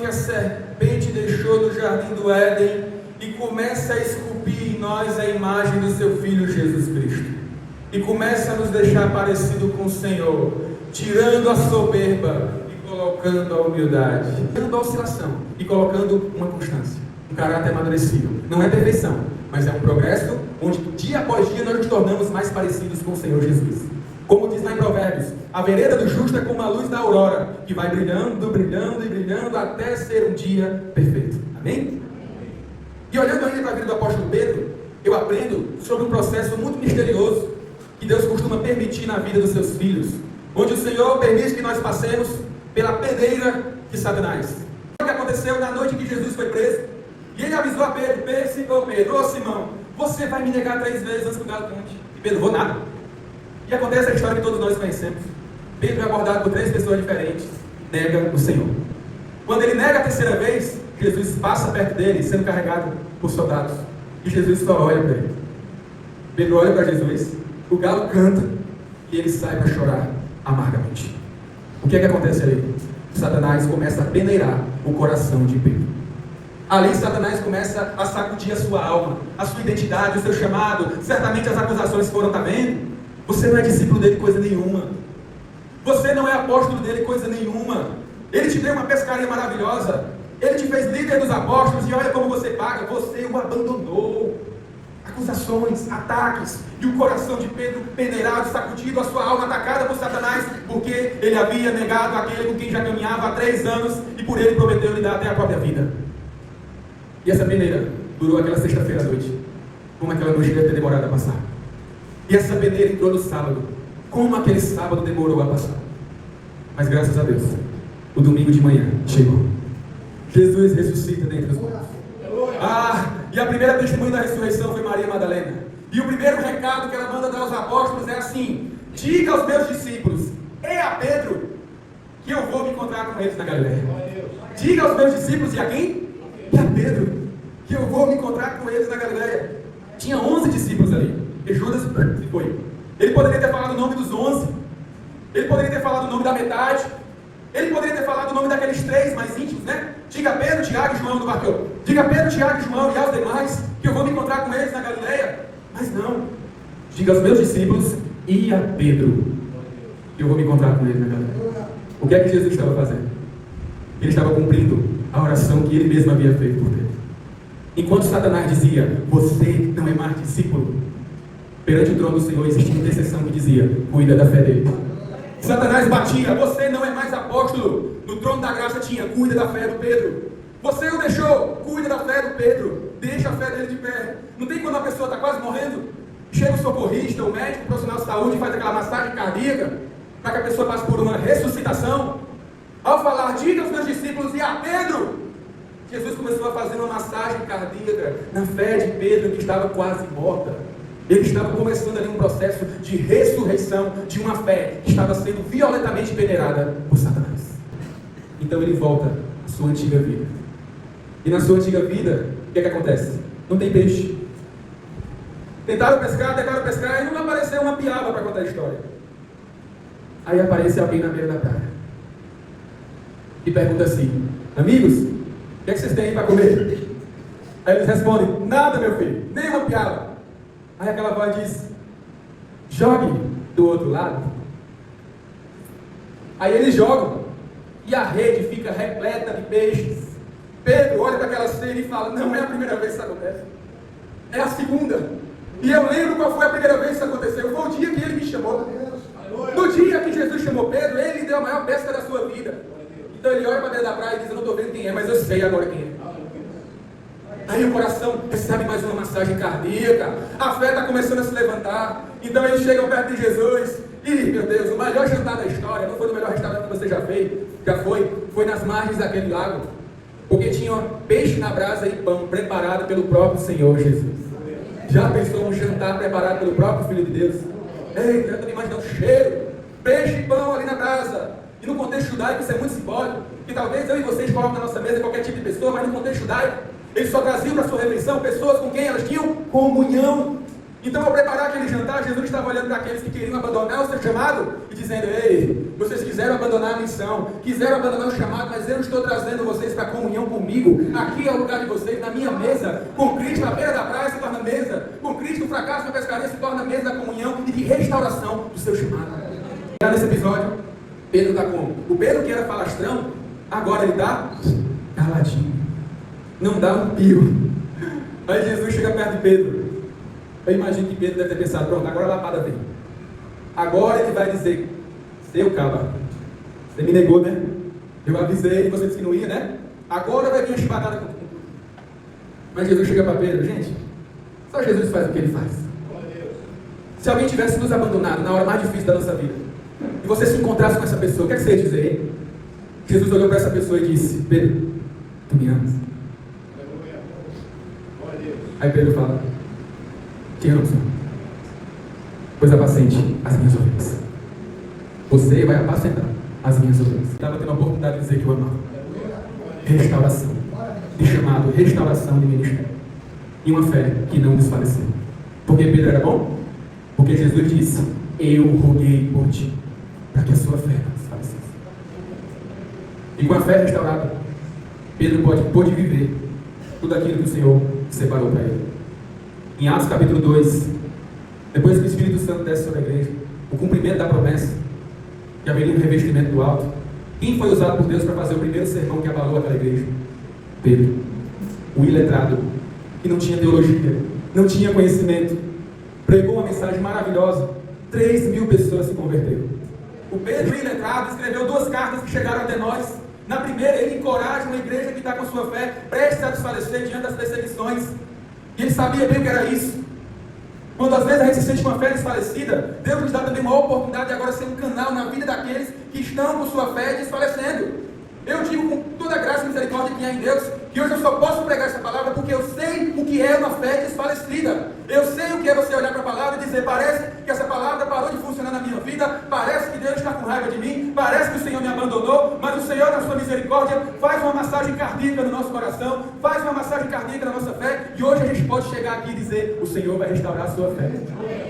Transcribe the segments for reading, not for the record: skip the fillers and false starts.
a serpente deixou no jardim do Éden e começa a esculpir em nós a imagem do seu Filho Jesus Cristo. E começa a nos deixar parecido com o Senhor, tirando a soberba e colocando a humildade, tirando a oscilação e colocando uma constância, um caráter amadurecido. Não é perfeição, mas é um progresso onde dia após dia nós nos tornamos mais parecidos com o Senhor Jesus. Como diz lá em Provérbios, a vereda do justo é como a luz da aurora, que vai brilhando, brilhando e brilhando até ser um dia perfeito. Amém? E olhando ainda para a vida do apóstolo Pedro, eu aprendo sobre um processo muito misterioso que Deus costuma permitir na vida dos seus filhos, onde o Senhor permite que nós passemos pela peneira de Satanás. O que aconteceu na noite que Jesus foi preso? E ele avisou a Pedro: Pedro, ô Simão, você vai me negar 3 vezes antes que o galo cante. E Pedro: vou nada. E acontece a história que todos nós conhecemos. Pedro é abordado por 3 pessoas diferentes, nega o Senhor. Quando ele nega a 3ª vez, Jesus passa perto dele, sendo carregado por soldados. E Jesus só olha para ele. Pedro olha para Jesus, o galo canta e ele sai para chorar amargamente. O que é que acontece ali? Satanás começa a peneirar o coração de Pedro. Ali Satanás começa a sacudir a sua alma, a sua identidade, o seu chamado. Certamente as acusações foram: tá vendo? Você não é discípulo dele coisa nenhuma. Você não é apóstolo dele coisa nenhuma. Ele te deu uma pescaria maravilhosa. Ele te fez líder dos apóstolos e olha como você paga. Você o abandonou. Acusações, ataques, e o coração de Pedro peneirado, sacudido, a sua alma atacada por Satanás, porque ele havia negado aquele com quem já caminhava há 3 anos e por ele prometeu lhe dar até a própria vida. E essa peneira durou aquela sexta-feira à noite, como aquela noite deve ter demorado a passar. E essa peneira entrou no sábado, como aquele sábado demorou a passar. Mas graças a Deus, o domingo de manhã chegou. Jesus ressuscita dentre os mortos. E a primeira testemunha da ressurreição foi Maria Madalena. E o primeiro recado que ela manda dar aos apóstolos é assim: diga aos meus discípulos e a Pedro que eu vou me encontrar com eles na Galileia. Diga aos meus discípulos e a quem? E a Pedro que eu vou me encontrar com eles na Galileia. Tinha 11 discípulos ali. E Judas se foi. Ele poderia ter falado o nome dos 11. Ele poderia ter falado o nome da metade. Ele poderia ter falado o nome daqueles 3 mais íntimos, né? Diga a Pedro, Tiago e João do barco. Diga a Pedro, Tiago e João e aos demais que eu vou me encontrar com eles na Galileia. Mas não. Diga aos meus discípulos e a Pedro que eu vou me encontrar com eles na Galileia. O que é que Jesus estava fazendo? Ele estava cumprindo a oração que ele mesmo havia feito por Pedro. Enquanto Satanás dizia: você não é mais discípulo, perante o trono do Senhor existia uma intercessão que dizia: cuida da fé dele. Satanás batia: você não é mais apóstolo. No trono da graça tinha: cuida da fé do Pedro. Você o deixou, cuida da fé do Pedro. Deixa a fé dele de pé. Não tem quando a pessoa está quase morrendo, chega o socorrista, o médico, o profissional de saúde e faz aquela massagem cardíaca para que a pessoa passe por uma ressuscitação. Ao falar: diga aos meus discípulos e a Pedro, Jesus começou a fazer uma massagem cardíaca na fé de Pedro, que estava quase morta. Ele estava começando ali um processo de ressurreição de uma fé que estava sendo violentamente peneirada por Satanás. Então ele volta à sua antiga vida. E na sua antiga vida, o que é que acontece? Não tem peixe. Tentaram pescar e não apareceu uma piaba para contar a história. Aí aparece alguém na beira da praia e pergunta assim: amigos, o que é que vocês têm aí para comer? Aí eles respondem: nada, meu filho, nem uma piaba. Aí aquela voz diz: jogue do outro lado. Aí eles jogam e a rede fica repleta de peixes. Pedro olha para aquela cena e fala: não é a primeira vez que isso acontece, é a segunda. E eu lembro qual foi a primeira vez que isso aconteceu. Foi o dia que ele me chamou. No dia que Jesus chamou Pedro, ele lhe deu a maior pesca da sua vida. Então ele olha para dentro da praia e diz: eu não estou vendo quem é, mas eu sei agora quem é. Aí o coração recebe mais uma massagem cardíaca, a fé está começando a se levantar. Então eles chegam perto de Jesus e, meu Deus, o melhor jantar da história, não foi no melhor restaurante que você já foi nas margens daquele lago, porque tinha peixe na brasa e pão preparado pelo próprio Senhor Jesus. Já pensou um jantar preparado pelo próprio Filho de Deus? Eita, eu estou imaginando o cheiro, peixe e pão ali na brasa. E no contexto judaico isso é muito simbólico, que talvez eu e vocês colocam na nossa mesa qualquer tipo de pessoa, mas no contexto judaico eles só traziam para a sua refeição pessoas com quem elas tinham comunhão. Então, ao preparar aquele jantar, Jesus estava olhando para aqueles que queriam abandonar o seu chamado e dizendo: ei, vocês quiseram abandonar a missão, quiseram abandonar o chamado, mas eu estou trazendo vocês para a comunhão comigo. Aqui é o lugar de vocês, na minha mesa. Com Cristo, a beira da praia se torna mesa. Com Cristo, o fracasso da pescaria se torna mesa da comunhão e de restauração do seu chamado. Nesse episódio, Pedro está como? O Pedro que era falastrão, agora ele está caladinho. Não dá um pio. Aí Jesus chega perto de Pedro. Eu imagino que Pedro deve ter pensado: pronto, agora a lapada vem. Agora ele vai dizer: seu caba, você me negou, né? Eu avisei e você disse que não ia, né? Agora vai vir a chibatada com tudo. Mas Jesus chega para Pedro: gente, só Jesus faz o que ele faz. Se alguém tivesse nos abandonado na hora mais difícil da nossa vida, e você se encontrasse com essa pessoa, o que é que você ia dizer? Jesus olhou para essa pessoa e disse: Pedro, tu me amas? Aí Pedro fala: te amo, Senhor, pois apacente as minhas ovelhas. Você vai apacentar as minhas ovelhas. Estava tendo a oportunidade de dizer que eu amava. Restauração de chamado, restauração de ministério, e uma fé que não desfaleceu. Porque Pedro era bom? Porque Jesus disse: eu roguei por ti, para que a sua fé não desfalecesse. E com a fé restaurada, Pedro pôde viver tudo aquilo que o Senhor separou para ele. Em Atos capítulo 2, depois que o Espírito Santo desce sobre a igreja, o cumprimento da promessa, que haveria um revestimento do alto, quem foi usado por Deus para fazer o primeiro sermão que abalou aquela igreja? Pedro, o iletrado, que não tinha teologia, não tinha conhecimento, pregou uma mensagem maravilhosa, 3.000 pessoas se converteram. O Pedro, iletrado, escreveu 2 cartas que chegaram até nós. Na primeira, ele encoraja uma igreja que está com sua fé prestes a desfalecer diante das perseguições. E ele sabia bem o que era isso. Quando às vezes a gente se sente com a fé desfalecida, Deus nos dá também uma oportunidade de agora ser um canal na vida daqueles que estão com sua fé desfalecendo. Eu digo com toda a graça e misericórdia que há em Deus, que hoje eu só posso pregar essa palavra porque eu sei o que é uma fé desfalecida. Eu sei o que é você olhar para a palavra e dizer: parece que essa palavra parou de funcionar na minha vida, parece que Deus está com raiva de mim, parece que o Senhor me abandonou, mas o Senhor, na sua misericórdia, faz uma massagem cardíaca no nosso coração, faz uma massagem cardíaca na nossa fé, e hoje a gente pode chegar aqui e dizer: o Senhor vai restaurar a sua fé,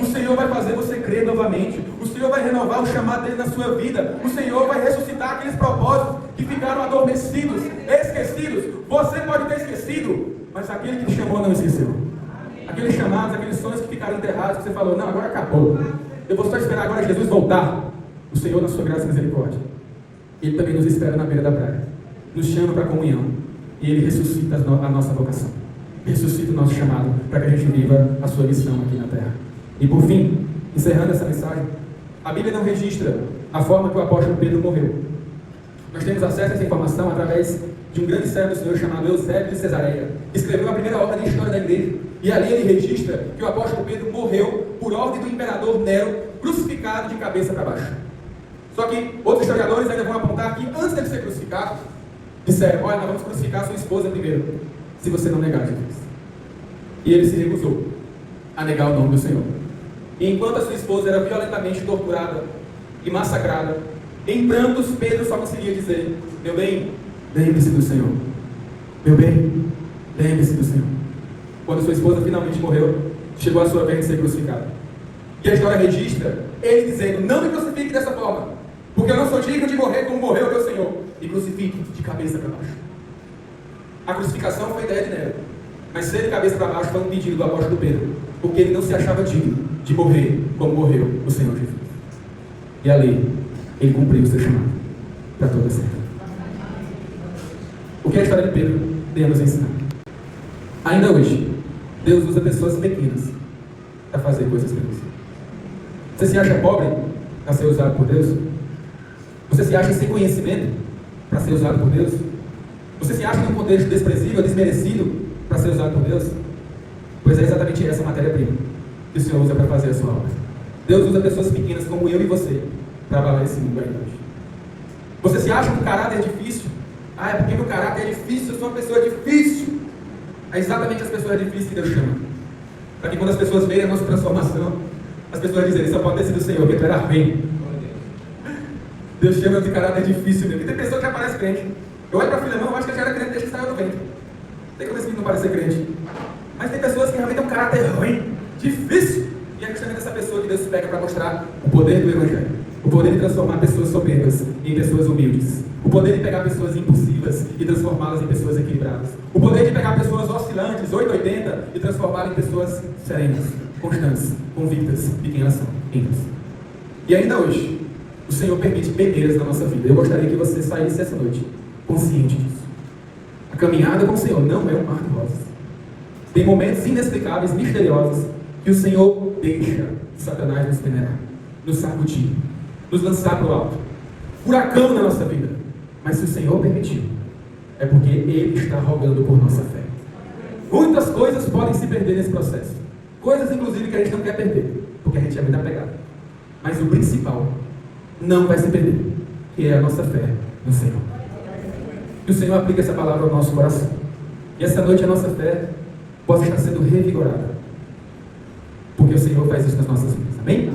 o Senhor vai fazer você crer novamente, o Senhor vai renovar o chamado dele na sua vida, o Senhor vai ressuscitar aqueles propósitos que ficaram adormecidos, esquecidos. Você pode ter esquecido, mas aquele que te chamou não esqueceu. Aqueles chamados, aqueles sonhos que ficaram enterrados, que você falou: não, agora acabou, eu vou só esperar agora Jesus voltar. O Senhor, na sua graça e misericórdia, Ele também nos espera na beira da praia, nos chama para a comunhão, e Ele ressuscita a nossa vocação, ressuscita o nosso chamado, para que a gente viva a sua missão aqui na terra. E por fim, encerrando essa mensagem, a Bíblia não registra a forma que o apóstolo Pedro morreu. Nós temos acesso a essa informação através de um grande servo do Senhor chamado Eusébio de Cesareia, que escreveu a primeira obra da história da igreja. E ali ele registra que o apóstolo Pedro morreu por ordem do imperador Nero, crucificado de cabeça para baixo. Só que outros historiadores ainda vão apontar que antes dele ser crucificado, disseram: olha, nós vamos crucificar sua esposa primeiro, se você não negar Jesus. E ele se recusou a negar o nome do Senhor. E enquanto a sua esposa era violentamente torturada e massacrada, em prantos, Pedro só conseguia dizer: meu bem, lembre-se do Senhor. Meu bem, lembre-se do Senhor. Quando sua esposa finalmente morreu, chegou a sua vez de ser crucificada. E a história registra ele dizendo: não me crucifique dessa forma, porque eu não sou digno de morrer como morreu o meu Senhor. E crucifique de cabeça para baixo. A crucificação foi ideia de Nero, mas ser de cabeça para baixo foi um pedido do apóstolo Pedro, porque ele não se achava digno de morrer como morreu o Senhor Jesus. E ali, ele cumpriu o seu chamado para toda sempre. O que a história de Pedro tem a nos ensinar? Ainda hoje, Deus usa pessoas pequenas para fazer coisas grandes. Você se acha pobre para ser usado por Deus? Você se acha sem conhecimento para ser usado por Deus? Você se acha num contexto desprezível, desmerecido para ser usado por Deus? Pois é exatamente essa matéria-prima que o Senhor usa para fazer a sua obra. Deus usa pessoas pequenas como eu e você para abalar esse mundo ainda hoje. Você se acha com caráter difícil? Ah, é porque meu caráter é difícil, eu sou uma pessoa difícil. É exatamente as pessoas difíceis que Deus chama. Para que quando as pessoas verem a nossa transformação, as pessoas dizem: só pode ter sido o Senhor, porque tu era ruim. Deus chama de caráter difícil mesmo. E tem pessoa que já parece crente. Eu olho para Filemão, eu acho que ele já era crente desde que saiu do ventre. Tem como esse não parecer crente. Mas tem pessoas que realmente têm um caráter ruim. difícil. E é justamente essa pessoa que Deus pega para mostrar o poder do Evangelho. O poder de transformar pessoas soberbas em pessoas humildes. O poder de pegar pessoas impulsivas e transformá-las em pessoas equilibradas. O poder de pegar pessoas oscilantes, 880, e transformá-las em pessoas serenas, constantes, convictas de quem elas são em Deus. E ainda hoje, o Senhor permite peneiras na nossa vida. Eu gostaria que você saísse essa noite consciente disso. A caminhada com o Senhor não é um mar de rosas. Tem momentos inexplicáveis, misteriosos, que o Senhor deixa Satanás nos peneirar, nos sacudir, nos lançar para o alto. Furacão na nossa vida. Mas se o Senhor permitiu, é porque Ele está rogando por nossa fé. Muitas coisas podem se perder nesse processo. Coisas, inclusive, que a gente não quer perder, porque a gente é muito apegado. Mas o principal não vai se perder, que é a nossa fé no Senhor. Que o Senhor aplique essa palavra ao nosso coração. E essa noite a nossa fé possa estar sendo revigorada. Porque o Senhor faz isso nas nossas vidas. Amém?